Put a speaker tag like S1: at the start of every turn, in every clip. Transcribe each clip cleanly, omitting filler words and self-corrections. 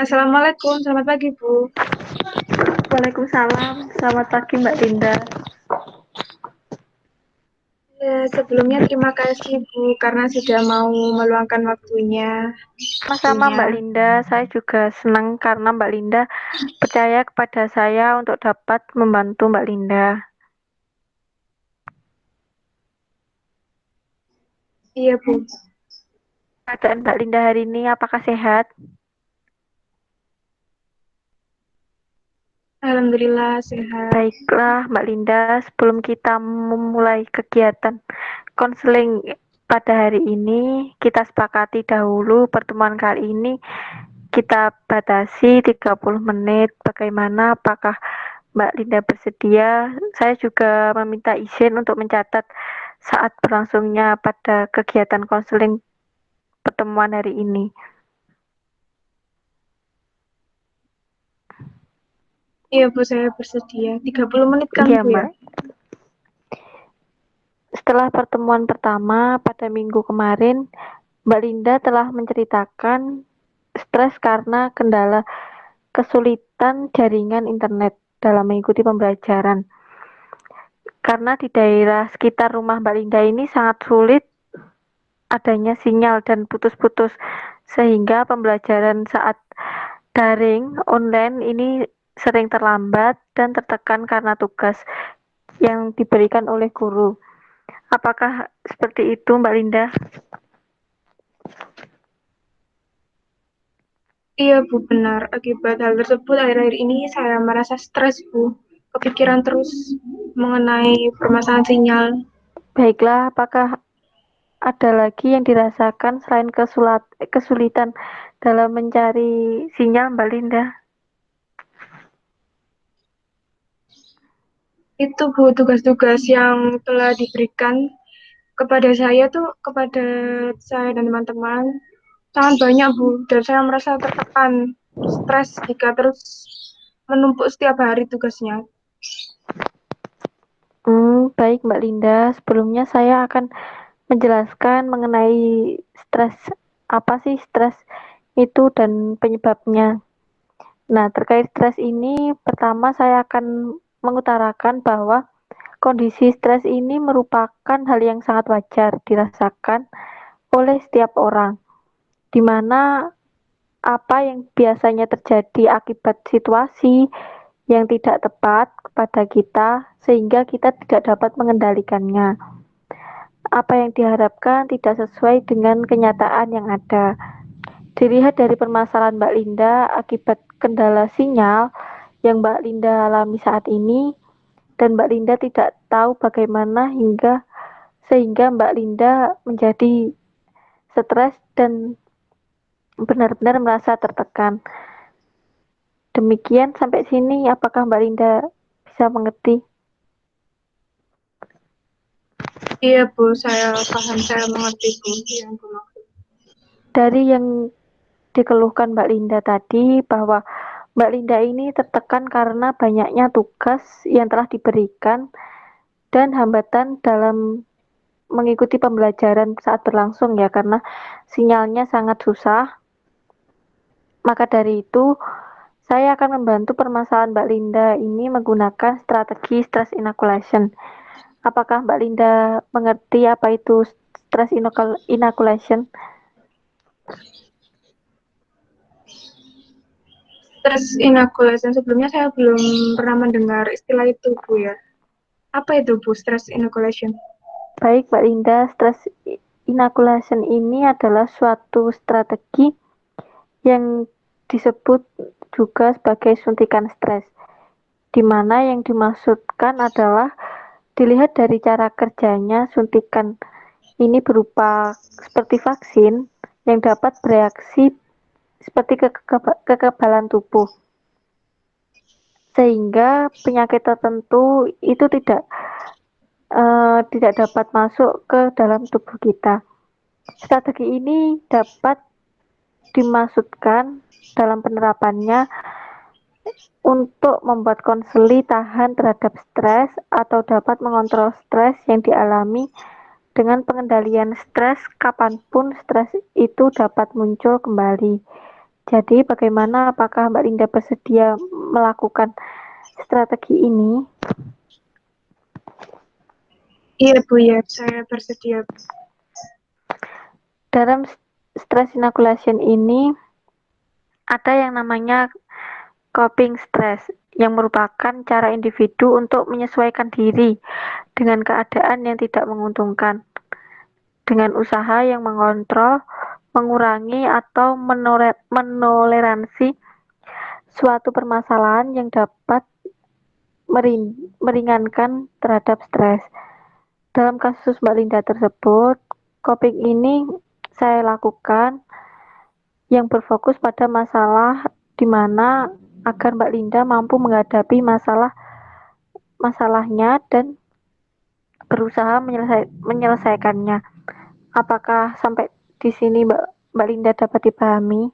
S1: Assalamualaikum, selamat pagi Bu.
S2: Waalaikumsalam, selamat pagi Mbak Linda.
S1: Sebelumnya terima kasih Bu karena sudah mau meluangkan waktunya
S2: Sama-sama
S1: tentunya.
S2: Mbak Linda, saya juga senang karena Mbak Linda percaya kepada saya untuk dapat membantu Mbak Linda.
S1: Iya Bu,
S2: Keadaan Mbak Linda hari ini apakah sehat?
S1: Alhamdulillah sehat.
S2: Baiklah Mbak Linda, sebelum kita memulai kegiatan konseling pada hari ini, kita sepakati dahulu pertemuan kali ini kita batasi 30 menit. Bagaimana? Apakah Mbak Linda bersedia? Saya juga meminta izin untuk mencatat saat berlangsungnya pada kegiatan konseling pertemuan hari ini.
S1: Iya Bu, saya bersedia. 30 menit kan
S2: Iya
S1: Bu ya?
S2: Mbak. Setelah pertemuan pertama pada minggu kemarin, Mbak Linda telah menceritakan stres karena kendala kesulitan jaringan internet dalam mengikuti pembelajaran. Karena di daerah sekitar rumah Mbak Linda ini sangat sulit adanya sinyal dan putus-putus, sehingga pembelajaran saat daring online ini sering terlambat dan tertekan karena tugas yang diberikan oleh guru. Apakah seperti itu Mbak Linda?
S1: Iya Bu, benar. Akibat hal tersebut akhir-akhir ini saya merasa stres Bu. Kepikiran terus mengenai permasalahan sinyal.
S2: Baiklah, apakah ada lagi yang dirasakan selain kesulitan dalam mencari sinyal Mbak Linda?
S1: Itu Bu, tugas-tugas yang telah diberikan kepada saya dan teman-teman sangat banyak Bu, dan saya merasa tertekan, stres jika terus menumpuk setiap hari tugasnya.
S2: Baik Mbak Linda, sebelumnya saya akan menjelaskan mengenai stres. Apa sih stres itu dan penyebabnya? Nah, terkait stres ini, pertama saya akan mengutarakan bahwa kondisi stres ini merupakan hal yang sangat wajar dirasakan oleh setiap orang, di mana apa yang biasanya terjadi akibat situasi yang tidak tepat kepada kita, sehingga kita tidak dapat mengendalikannya. Apa yang diharapkan tidak sesuai dengan kenyataan yang ada. Dilihat dari permasalahan Mbak Linda akibat kendala sinyal yang Mbak Linda alami saat ini, dan Mbak Linda tidak tahu bagaimana sehingga Mbak Linda menjadi stres dan benar-benar merasa tertekan. Demikian sampai sini, apakah Mbak Linda bisa mengerti?
S1: Iya Bu, saya paham, saya mengerti Bu yang Bu maksud.
S2: Dari yang dikeluhkan Mbak Linda tadi, bahwa Mbak Linda ini tertekan karena banyaknya tugas yang telah diberikan dan hambatan dalam mengikuti pembelajaran saat berlangsung ya, karena sinyalnya sangat susah. Maka dari itu, saya akan membantu permasalahan Mbak Linda ini menggunakan strategi stress inoculation. Apakah Mbak Linda mengerti apa itu stress inoculation?
S1: Stress inoculation, sebelumnya saya belum pernah mendengar istilah itu Bu ya. Apa itu Bu, stress inoculation?
S2: Baik Mbak Linda, stress inoculation ini adalah suatu strategi yang disebut juga sebagai suntikan stres, di mana yang dimaksudkan adalah dilihat dari cara kerjanya. Suntikan ini berupa seperti vaksin yang dapat bereaksi seperti kekebalan tubuh, sehingga penyakit tertentu itu tidak dapat masuk ke dalam tubuh kita. Strategi ini dapat dimaksudkan dalam penerapannya untuk membuat konseli tahan terhadap stres atau dapat mengontrol stres yang dialami dengan pengendalian stres kapanpun stres itu dapat muncul kembali. Jadi bagaimana, apakah Mbak Linda bersedia melakukan strategi ini?
S1: Iya Bu ya, saya bersedia.
S2: Dalam stress inoculation ini ada yang namanya coping stress, yang merupakan cara individu untuk menyesuaikan diri dengan keadaan yang tidak menguntungkan, dengan usaha yang mengontrol, mengurangi, atau menoleransi suatu permasalahan yang dapat meringankan terhadap stres. Dalam kasus Mbak Linda tersebut, coping ini saya lakukan yang berfokus pada masalah di mana agar Mbak Linda mampu menghadapi masalahnya dan berusaha menyelesaikannya. Apakah sampai di sini Mbak Linda dapat dipahami?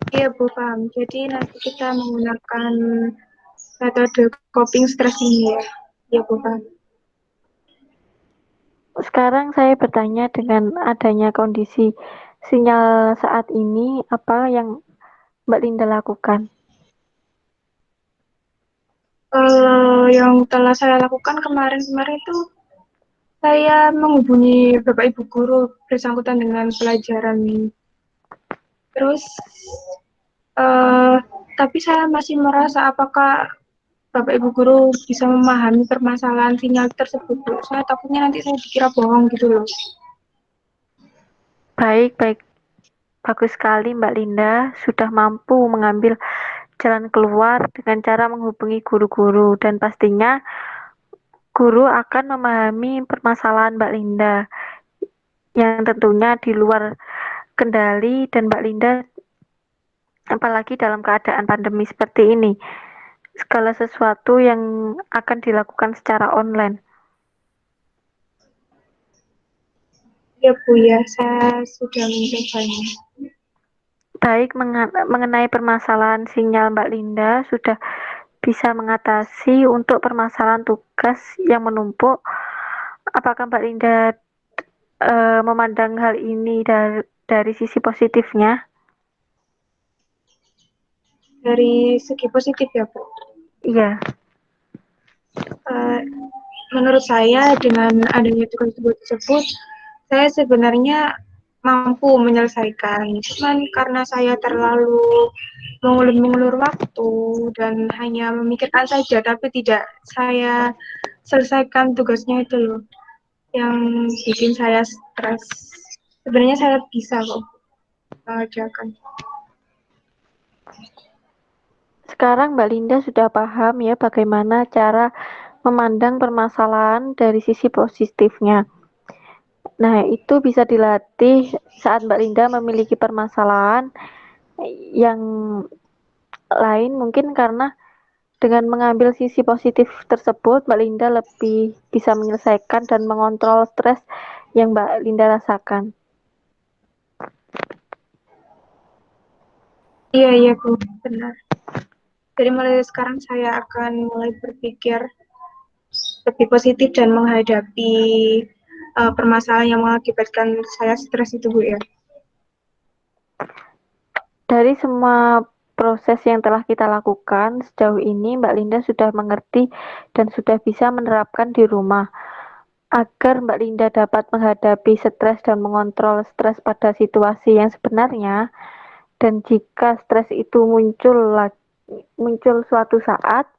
S1: Iya Bu, paham. Jadi nanti kita menggunakan metode coping stress ini ya. Iya Bu, paham.
S2: Sekarang saya bertanya, dengan adanya kondisi sinyal saat ini, apa yang Mbak Linda lakukan?
S1: Yang telah saya lakukan kemarin-kemarin itu saya menghubungi Bapak Ibu guru bersangkutan dengan pelajaran ini. Terus, eh, tapi saya masih merasa apakah Bapak Ibu guru bisa memahami permasalahan sinyal tersebut. Saya takutnya nanti saya dikira bohong gitu loh.
S2: Baik, baik. Bagus sekali Mbak Linda sudah mampu mengambil jalan keluar dengan cara menghubungi guru-guru, dan pastinya guru akan memahami permasalahan Mbak Linda yang tentunya di luar kendali, dan Mbak Linda apalagi dalam keadaan pandemi seperti ini, segala sesuatu yang akan dilakukan secara online.
S1: Ya Bu ya, saya sudah mencobanya.
S2: Baik, mengenai permasalahan sinyal Mbak Linda sudah bisa mengatasi untuk permasalahan tugas yang menumpuk. Apakah Mbak Linda memandang hal ini dari sisi positifnya?
S1: Dari segi positif ya Bu.
S2: Iya,
S1: Eh, Menurut saya dengan adanya tugas-tugas tersebut, saya sebenarnya mampu menyelesaikan. Cuman karena saya terlalu mengulur-mengulur waktu dan hanya memikirkan saja, tapi tidak saya selesaikan tugasnya itu loh, yang bikin saya stres. Sebenarnya saya bisa kok mengerjakan.
S2: sekarang Mbak Linda sudah paham ya bagaimana cara memandang permasalahan dari sisi positifnya. Nah, itu bisa dilatih saat Mbak Linda memiliki permasalahan yang lain, mungkin karena dengan mengambil sisi positif tersebut, Mbak Linda lebih bisa menyelesaikan dan mengontrol stres yang Mbak Linda rasakan.
S1: Iya, iya Bu, benar. Jadi mulai sekarang saya akan mulai berpikir lebih positif dan menghadapi permasalahan yang mengakibatkan saya stres itu Bu ya.
S2: Dari semua proses yang telah kita lakukan sejauh ini, Mbak Linda sudah mengerti dan sudah bisa menerapkan di rumah. Agar Mbak Linda dapat menghadapi stres dan mengontrol stres pada situasi yang sebenarnya, dan jika stres itu muncul suatu saat,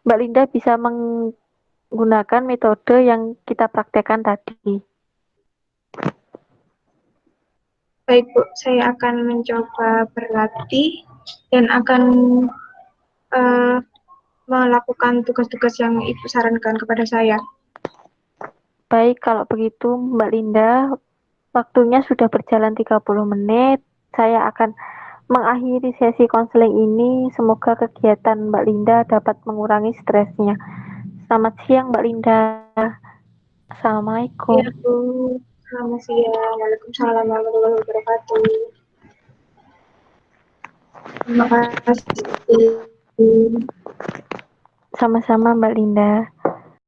S2: Mbak Linda bisa menggunakan metode yang kita praktekkan tadi.
S1: Baik Bu, saya akan mencoba berlatih dan akan uh, melakukan tugas-tugas yang Ibu sarankan kepada saya.
S2: Baik, kalau begitu Mbak Linda, waktunya sudah berjalan 30 menit. Saya akan mengakhiri sesi konseling ini. Semoga kegiatan Mbak Linda dapat mengurangi stresnya. Selamat siang Mbak Linda.
S1: Iya
S2: Assalamualaikum.
S1: Bu, selamat siang. Waalaikumsalam warahmatullahi wabarakatuh. Terima kasih.
S2: Sama-sama Mbak Linda.